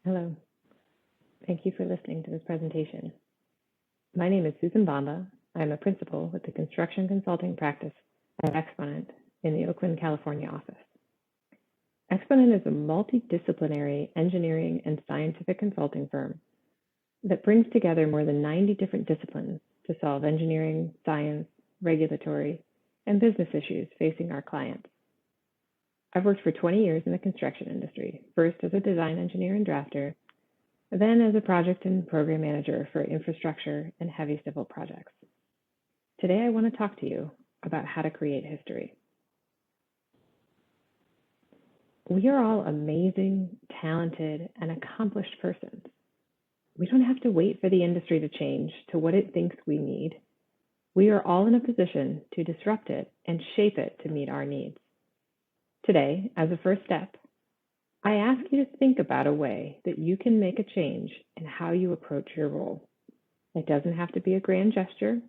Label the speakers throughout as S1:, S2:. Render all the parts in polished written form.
S1: Hello. Thank you for listening to this presentation. My name is Susan Bamba. I'm a principal with the construction consulting practice at Exponent in the Oakland, California office. Exponent is a multidisciplinary engineering and scientific consulting firm that brings together more than 90 different disciplines to solve engineering, science, regulatory, and business issues facing our clients. I've worked for 20 years in the construction industry, first as a design engineer and drafter, then as a project and program manager for infrastructure and heavy civil projects. Today, I want to talk to you about how to create history. We are all amazing, talented, and accomplished persons. We don't have to wait for the industry to change to what it thinks we need. We are all in a position to disrupt it and shape it to meet our needs. Today, as a first step, I ask you to think about a way that you can make a change in how you approach your role. It doesn't have to be a grand gesture.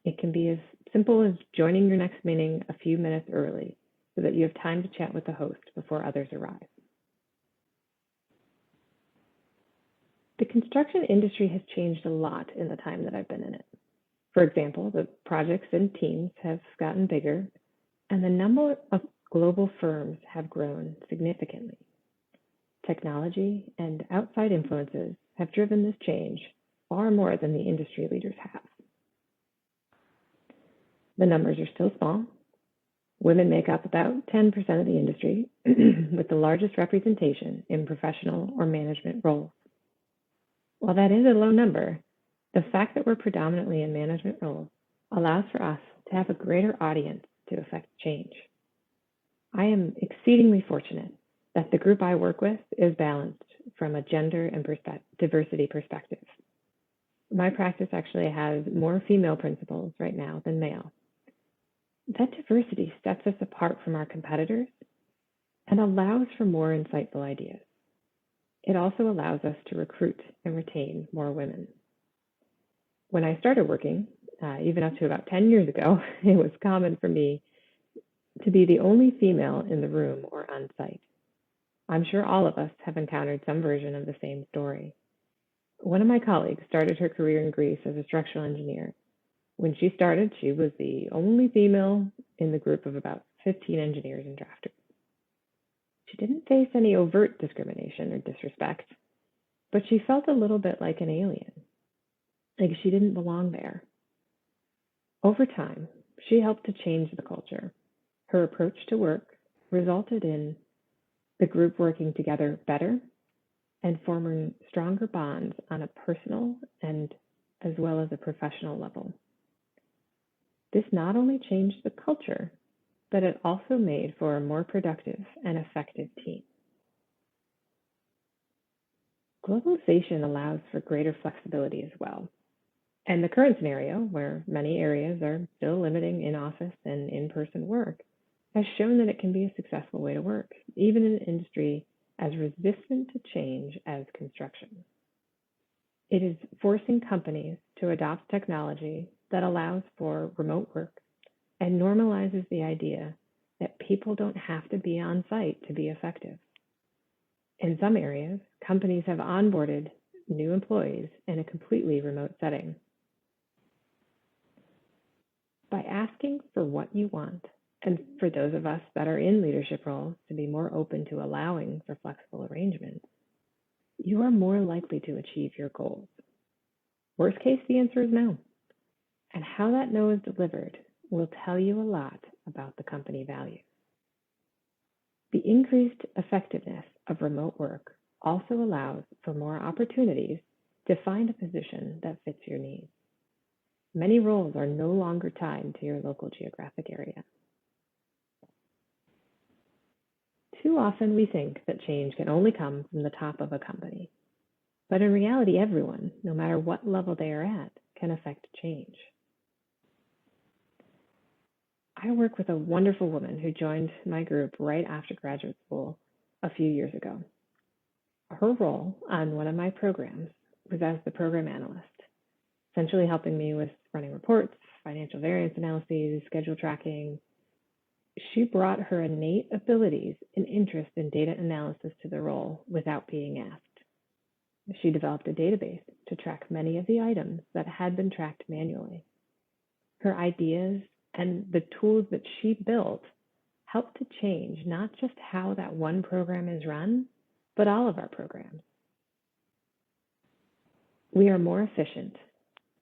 S1: It can be as simple as joining your next meeting a few minutes early so that you have time to chat with the host before others arrive. The construction industry has changed a lot in the time that I've been in it. For example, the projects and teams have gotten bigger, and the number of global firms have grown significantly. Technology and outside influences have driven this change far more than the industry leaders have. The numbers are still small. Women make up about 10% of the industry, with the largest representation in professional or management roles. While that is a low number, the fact that we're predominantly in management roles allows for us to have a greater audience to affect change. I am exceedingly fortunate that the group I work with is balanced from a gender and diversity perspective. My practice actually has more female principals right now than male. That diversity sets us apart from our competitors and allows for more insightful ideas. It also allows us to recruit and retain more women. When I started working, even up to about 10 years ago, it was common for me to be the only female in the room or on site. I'm sure all of us have encountered some version of the same story. One of my colleagues started her career in Greece as a structural engineer. When she started, she was the only female in the group of about 15 engineers and drafters. She didn't face any overt discrimination or disrespect, but she felt a little bit like an alien, like she didn't belong there. Over time, she helped to change the culture. Her approach to work resulted in the group working together better and forming stronger bonds on a personal and as well as a professional level. This not only changed the culture, but it also made for a more productive and effective team. Globalization allows for greater flexibility as well. And the current scenario, where many areas are still limiting in-office and in-person work, has shown that it can be a successful way to work, even in an industry as resistant to change as construction. It is forcing companies to adopt technology that allows for remote work and normalizes the idea that people don't have to be on site to be effective. In some areas, companies have onboarded new employees in a completely remote setting. By asking for what you want, and for those of us that are in leadership roles to be more open to allowing for flexible arrangements, you are more likely to achieve your goals. Worst case, the answer is no. And how that no is delivered will tell you a lot about the company value. The increased effectiveness of remote work also allows for more opportunities to find a position that fits your needs. Many roles are no longer tied to your local geographic area. Too often we think that change can only come from the top of a company. But in reality, everyone, no matter what level they are at, can affect change. I work with a wonderful woman who joined my group right after graduate school a few years ago. Her role on one of my programs was as the program analyst, essentially helping me with running reports, financial variance analyses, schedule tracking. She brought her innate abilities and interest in data analysis to the role without being asked. She developed a database to track many of the items that had been tracked manually. Her ideas and the tools that she built helped to change not just how that one program is run, but all of our programs. We are more efficient.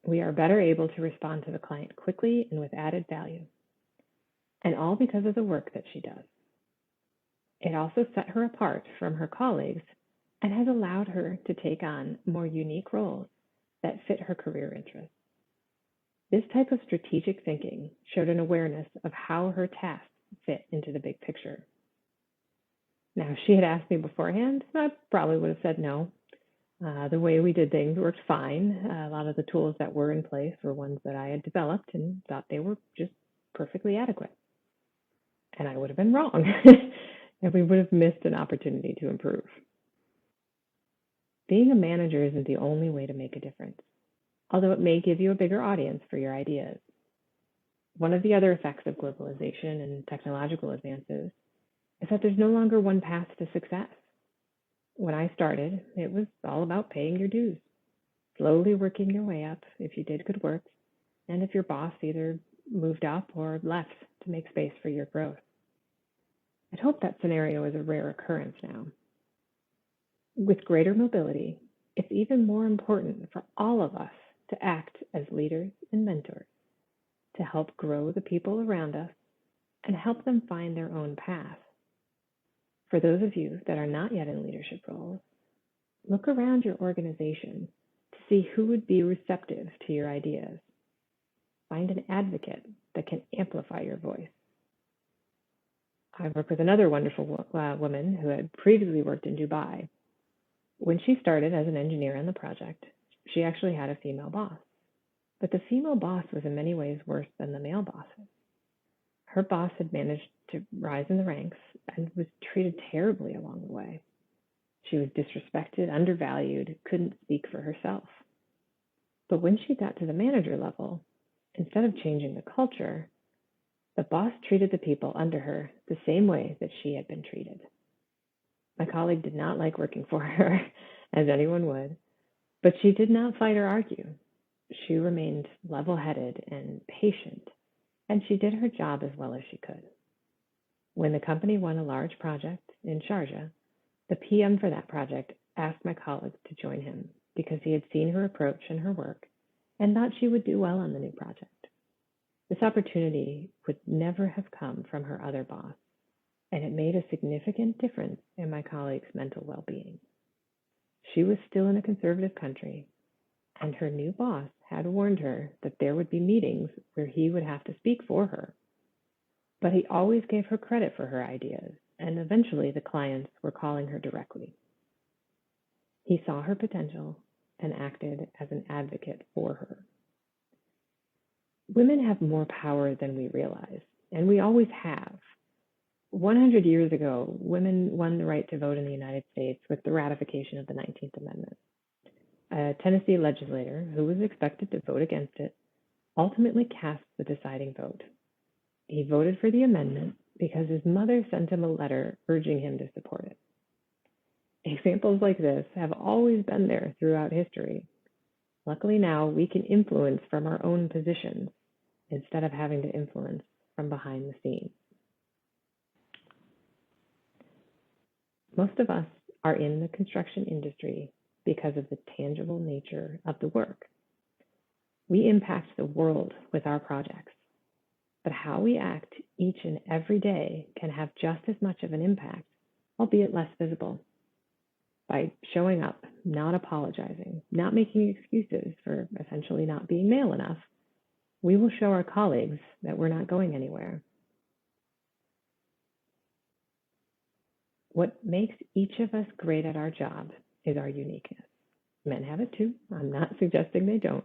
S1: We are better able to respond to the client quickly and with added value. And all because of the work that she does. It also set her apart from her colleagues and has allowed her to take on more unique roles that fit her career interests. This type of strategic thinking showed an awareness of how her tasks fit into the big picture. Now, if she had asked me beforehand, I probably would have said no. The way we did things worked fine. A lot of the tools that were in place were ones that I had developed and thought they were just perfectly adequate. And I would have been wrong, and we would have missed an opportunity to improve. Being a manager isn't the only way to make a difference, although it may give you a bigger audience for your ideas. One of the other effects of globalization and technological advances is that there's no longer one path to success. When I started, it was all about paying your dues, slowly working your way up if you did good work, and if your boss either moved up or left to make space for your growth. I'd hope that scenario is a rare occurrence now. With greater mobility, it's even more important for all of us to act as leaders and mentors to help grow the people around us and help them find their own path. For those of you that are not yet in leadership roles, look around your organization to see who would be receptive to your ideas. Find an advocate that can amplify your voice. I work with another wonderful woman who had previously worked in Dubai. When she started as an engineer on the project, she actually had a female boss. But the female boss was in many ways worse than the male bosses. Her boss had managed to rise in the ranks and was treated terribly along the way. She was disrespected, undervalued, couldn't speak for herself. But when she got to the manager level, instead of changing the culture, the boss treated the people under her the same way that she had been treated. My colleague did not like working for her, as anyone would, but she did not fight or argue. She remained level-headed and patient, and she did her job as well as she could. When the company won a large project in Sharjah, the PM for that project asked my colleague to join him because he had seen her approach and her work and thought she would do well on the new project. This opportunity would never have come from her other boss, and it made a significant difference in my colleague's mental well-being. She was still in a conservative country, and her new boss had warned her that there would be meetings where he would have to speak for her. But he always gave her credit for her ideas, and eventually the clients were calling her directly. He saw her potential and acted as an advocate for her. Women have more power than we realize, and we always have. 100 years ago, women won the right to vote in the United States with the ratification of the 19th Amendment. A Tennessee legislator who was expected to vote against it ultimately cast the deciding vote. He voted for the amendment because his mother sent him a letter urging him to support it. Examples like this have always been there throughout history. Luckily now we can influence from our own positions instead of having to influence from behind the scenes. Most of us are in the construction industry because of the tangible nature of the work. We impact the world with our projects, but how we act each and every day can have just as much of an impact, albeit less visible. By showing up, not apologizing, not making excuses for essentially not being male enough, we will show our colleagues that we're not going anywhere. What makes each of us great at our job is our uniqueness. Men have it too. I'm not suggesting they don't.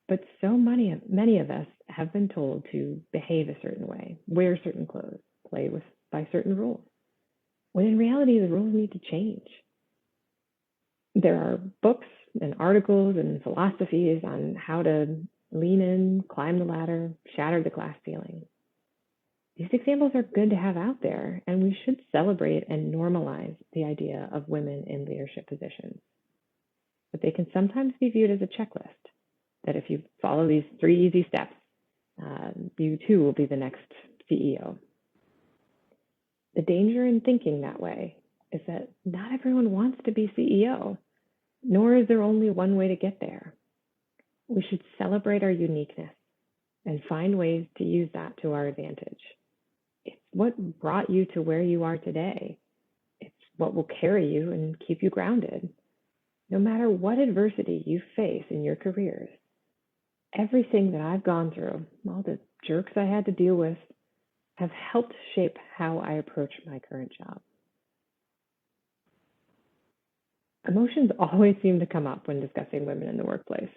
S1: But so many of us have been told to behave a certain way, wear certain clothes, play by certain rules, when in reality the rules need to change. There are books and articles and philosophies on how to lean in, climb the ladder, shatter the glass ceiling. These examples are good to have out there, and we should celebrate and normalize the idea of women in leadership positions. but they can sometimes be viewed as a checklist that if you follow these 3 easy steps, you too will be the next CEO. The danger in thinking that way is that not everyone wants to be CEO, nor is there only one way to get there. We should celebrate our uniqueness and find ways to use that to our advantage. It's what brought you to where you are today. It's what will carry you and keep you grounded. No matter what adversity you face in your careers, everything that I've gone through, all the jerks I had to deal with, have helped shape how I approach my current job. Emotions always seem to come up when discussing women in the workplace.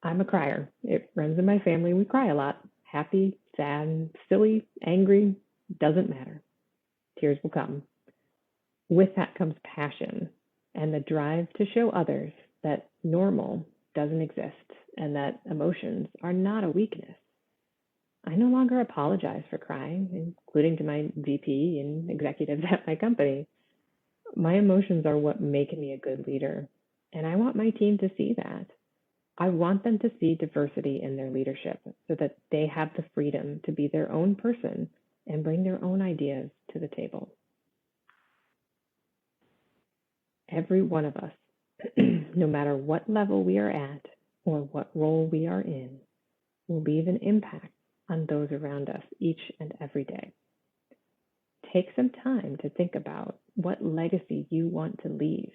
S1: I'm a crier. It runs in my family. We cry a lot. Happy, sad, silly, angry, doesn't matter. Tears will come. With that comes passion and the drive to show others that normal doesn't exist and that emotions are not a weakness. I no longer apologize for crying, including to my VP and executives at my company. My emotions are what make me a good leader, and I want my team to see that. I want them to see diversity in their leadership so that they have the freedom to be their own person and bring their own ideas to the table. Every one of us, no matter what level we are at or what role we are in, will leave an impact on those around us each and every day. Take some time to think about what legacy you want to leave.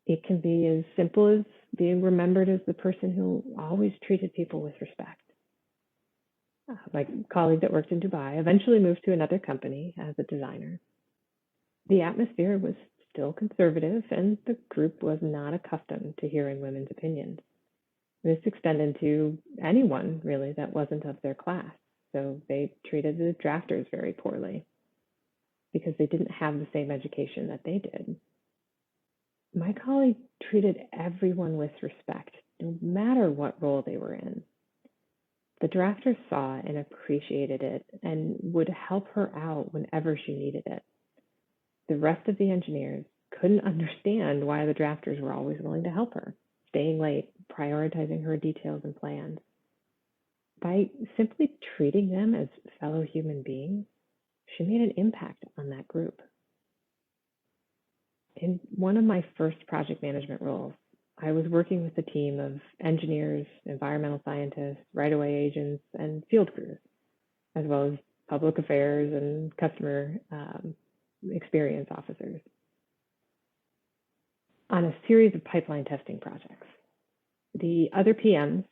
S1: It can be as simple as being remembered as the person who always treated people with respect. My colleague that worked in Dubai eventually moved to another company as a designer. The atmosphere was still conservative, and the group was not accustomed to hearing women's opinions. This extended to anyone, really, that wasn't of their class. So they treated the drafters very poorly because they didn't have the same education that they did. My colleague treated everyone with respect, no matter what role they were in. The drafters saw and appreciated it and would help her out whenever she needed it. The rest of the engineers couldn't understand why the drafters were always willing to help her, staying late, prioritizing her details and plans. By simply treating them as fellow human beings, she made an impact on that group. In one of my first project management roles, I was working with a team of engineers, environmental scientists, right-of-way agents, and field crews, as well as public affairs and customer experience officers, on a series of pipeline testing projects. The other PMs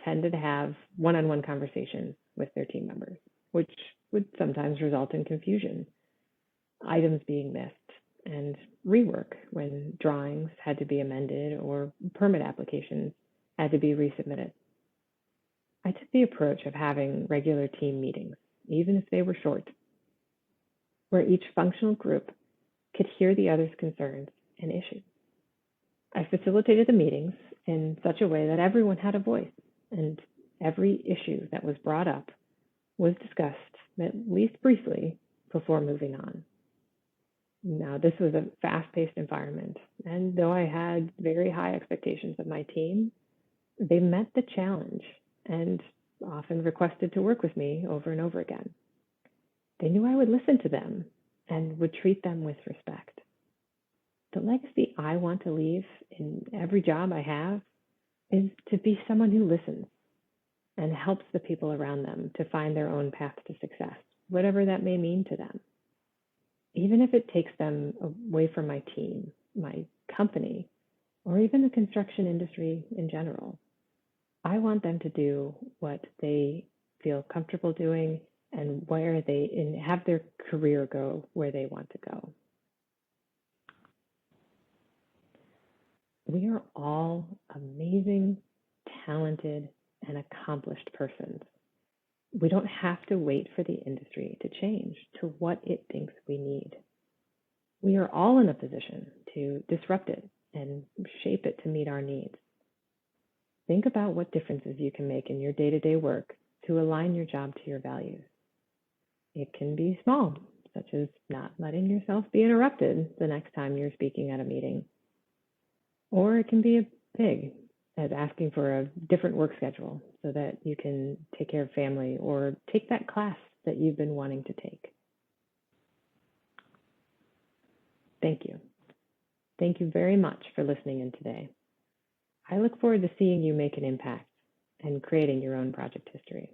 S1: tended to have one-on-one conversations with their team members, which would sometimes result in confusion, items being missed, and rework when drawings had to be amended or permit applications had to be resubmitted. I took the approach of having regular team meetings, even if they were short, where each functional group could hear the other's concerns and issues. I facilitated the meetings in such a way that everyone had a voice, and every issue that was brought up was discussed, at least briefly, before moving on. Now, this was a fast-paced environment, and though I had very high expectations of my team, they met the challenge and often requested to work with me over and over again. They knew I would listen to them and would treat them with respect. The legacy I want to leave in every job I have is to be someone who listens and helps the people around them to find their own path to success, whatever that may mean to them. Even if it takes them away from my team, my company, or even the construction industry in general, I want them to do what they feel comfortable doing and where they have their career go where they want to go. We are all amazing, talented, and accomplished persons. We don't have to wait for the industry to change to what it thinks we need. We are all in a position to disrupt it and shape it to meet our needs. Think about what differences you can make in your day-to-day work to align your job to your values. It can be small, such as not letting yourself be interrupted the next time you're speaking at a meeting. Or it can be as big as asking for a different work schedule so that you can take care of family or take that class that you've been wanting to take. Thank you. Thank you very much for listening in today. I look forward to seeing you make an impact and creating your own project history.